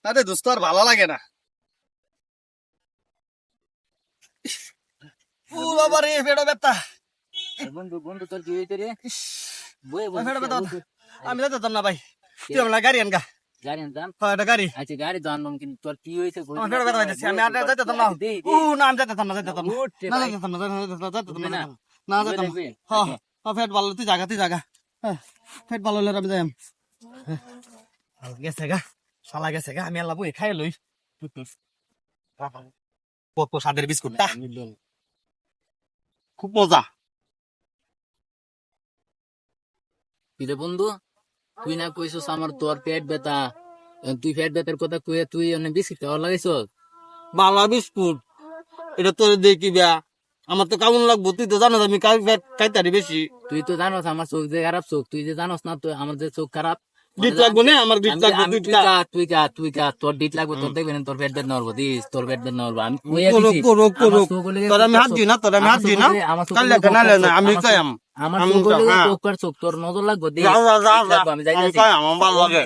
আরে দোস্ত আর ভালো লাগে না। ও বাবা রে, পেটে ব্যথা। বন্ধু বন্ধু তোর কি হইতে রে? বয়ে পেটে ব্যথা। বন্ধু আমি যেতাম না ভাই, তুই আমার গাড়ি আনগা। গাড়ি আনতাম। এটা গাড়ি। আচ্ছা গাড়ি তো আনলাম, কিন্তু তোর কি হয়েছে? আমার পেটে ব্যথা পাইতেছে, আমি আর যেতাম না। না আমি যেতাম না। না যেতাম না। হ্যাঁ পেট ভালো, তুই জাগা। হ্যাঁ পেট ভালো হলে আমি যাই। গেছে গা, শালা গেছে গা, আমি আল্লাহ বই খাই লই। কত স্বাদের বিস্কুটটা, খুব মজা। কিরে বন্ধু, তুই না কইছস আমার তোর পেট ব্যথা, তুই পেট ব্যথার কথা কয়ে তুই অনেক বিস্কিট খাওয়া লাগাইছস? বালা বিস্কুট, এটা তোর দেখি বিয়া, আমার তো কেমন লাগবো, তুই তো জানো আমি খাইতারি বেশি। তুই তো জানোস আমার চোখ যে খারাপ চোখ, তুই যে জানোস না তো আমার যে চোখ খারাপ। ডিট লাগবো না, আমার ডিট লাগবো। তুই কা তোর ডিট লাগবে, তোর দেখবেন তোর পেট ব্যথা নড়বো, দিস তোর পেট ব্যথা নড়বো। আমি তোর আমি হাত দিই না, আমি খাইম। আমার চোখ তোর নজর লাগবো, দিস। আমি যাই আমার ভালো লাগে।